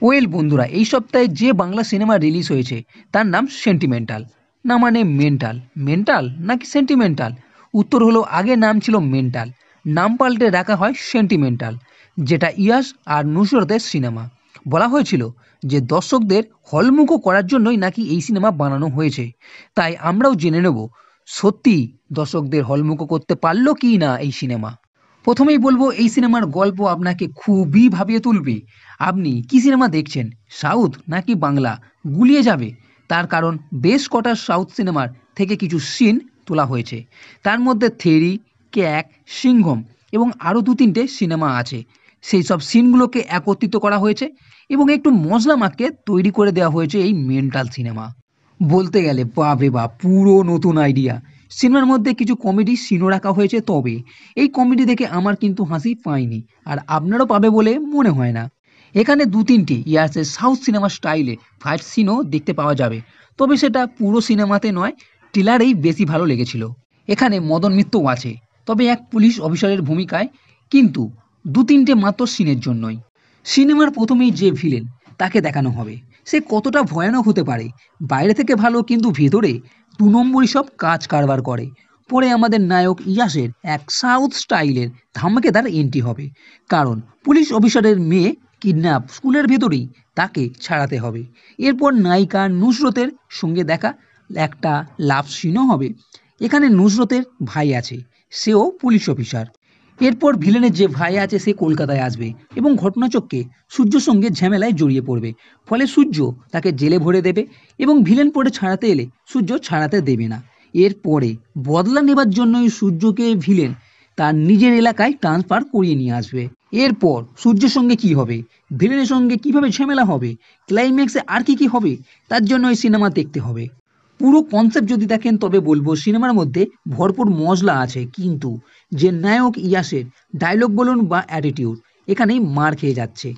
Well বন্ধুরা, এই সপ্তাহে যে বাংলা সিনেমা রিলিজ হয়েছে তার নাম সেন্টিমেন্টাল। না মানে মেন্টাল, মেন্টাল নাকি সেন্টিমেন্টাল? উত্তর হলো আগে নাম ছিল মেন্টাল, নাম পাল্টে রাখা হয় সেন্টিমেন্টাল, যেটা ইয়াস আর নুসরতের সিনেমা। বলা হয়েছিল যে দর্শকদের হলমুখো করার জন্যই নাকি এই সিনেমা বানানো হয়েছে। তাই আমরাও জেনে নেব সত্যি দর্শকদের হলমুখো করতে পারলো কি না এই সিনেমা। প্রথমেই বলবো এই সিনেমার গল্প আপনাকে খুবই ভাবিয়ে তুলবে। আপনি কি সিনেমা দেখছেন, সাউথ নাকি বাংলা, গুলিয়ে যাবে। তার কারণ বেশ কটা সাউথ সিনেমার থেকে কিছু সিন তোলা হয়েছে। তার মধ্যে থেরি, ক্যাক, সিংঘম এবং আরও দু তিনটে সিনেমা আছে। সেই সব সিনগুলোকে একত্রিত করা হয়েছে এবং একটু মশলা মাখিয়ে তৈরি করে দেওয়া হয়েছে এই মেন্টাল সিনেমা। বলতে গেলে বাপরে বাপ, পুরো নতুন আইডিয়া। সিনেমার মধ্যে কিছু কমেডি সিনও রাখা হয়েছে, তবে এই কমেডি দেখে আমার কিন্তু হাসি পায়নি, আর আপনারও পাবে বলে মনে হয় না। এখানে দু তিনটি ইয়ার্সের সাউথ সিনেমা স্টাইলে ফাইট সিনও দেখতে পাওয়া যাবে, তবে সেটা পুরো সিনেমাতে নয়, ট্রেলারেই বেশি ভালো লেগেছিল। এখানে মদন মিত্রও আছে, তবে এক পুলিশ অফিসারের ভূমিকায়, কিন্তু দু তিনটে মাত্র সিনের জন্যই। সিনেমার প্রথমেই যে ভিলেন তাকে দেখানো হবে, সে কতটা ভয়ানক হতে পারে। বাইরে থেকে ভালো, কিন্তু ভেতরে দু নম্বরই সব কাজ কারবার করে। পরে আমাদের নায়ক ইয়াসের এক সাউথ স্টাইলের ধামাকেদার এন্ট্রি হবে, কারণ পুলিশ অফিসারের মেয়ে কিডন্যাপ স্কুলের ভেতরেই, তাকে ছাড়াতে হবে। এরপর নায়িকা নুসরতের সঙ্গে দেখা একটা লাভ সিনও হবে। এখানে নুসরতের ভাই আছে, সেও পুলিশ অফিসার। এরপর ভিলেনের যে ভাই আছে সে কলকাতায় আসবে এবং ঘটনাচক্রে সূর্যর সঙ্গে ঝামেলায় জড়িয়ে পড়বে। ফলে সূর্য তাকে জেলে ভরে দেবে এবং ভিলেন পরে ছাড়াতে এলে সূর্য ছাড়াতে দেবে না। এরপরে বদলা নেবার জন্যই সূর্যকে ভিলেন তার নিজের এলাকায় ট্রান্সফার করিয়ে নিয়ে আসবে। এরপর সূর্যের সঙ্গে কি হবে, ভিলেনের সঙ্গে কিভাবে ঝামেলা হবে, ক্লাইম্যাক্সে আর কি কি হবে, তার জন্য এই সিনেমা দেখতে হবে। পুরো কনসেপ্ট যদি দেখেন তবে বলবো সিনেমার মধ্যে ভরপুর মশলা আছে, কিন্তু যে নায়ক ইয়াসের ডায়লগ বলুন বা অ্যাটিটিউড, এখানেই মার খেয়ে যাচ্ছে।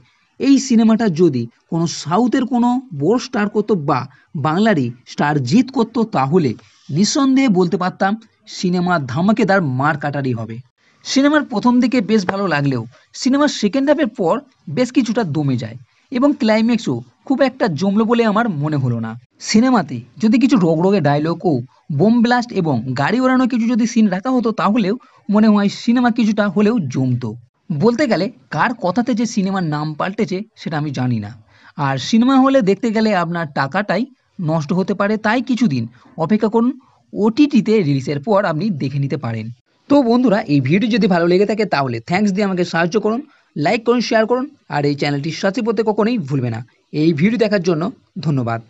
এই সিনেমাটা যদি কোনো সাউথের কোনো বড় স্টার করতো বা বাংলারই স্টার জিত করতো, তাহলে নিঃসন্দেহে বলতে পারতাম সিনেমা ধামাকেদার মার কাটারই হবে। সিনেমার প্রথম দিকে বেশ ভালো লাগলেও সিনেমার সেকেন্ড হাফের পর বেশ কিছুটা দমে যায় এবং ক্লাইম্যাক্সও খুব একটা জমলো বলে আমার মনে হলো না। সিনেমাতে যদি কিছু রগরগে ডায়লগ ও বোম ব্লাস্ট এবং গাড়ি ওড়ানো কিছু যদি সিন রাখা হতো, তাহলেও মনে হয় সিনেমা কিছুটা হলেও জমতো। বলতে গেলে কার কথাতে যে সিনেমার নাম পাল্টেছে সেটা আমি জানি না। আর সিনেমা হলে দেখতে গেলে আপনার টাকাটাই নষ্ট হতে পারে, তাই কিছুদিন অপেক্ষা করুন, ওটিটিতে রিলিজের পর আপনি দেখে নিতে পারেন। তো বন্ধুরা, এই ভিডিও যদি ভালো লেগে থাকে তাহলে থ্যাঙ্কস দিয়ে আমাকে সাহায্য করুন, লাইক করুন, শেয়ার করুন, আর এই চ্যানেলটি সাবস্ক্রাইব করতে কখনোই ভুলবে না। এই ভিডিও দেখার জন্য ধন্যবাদ।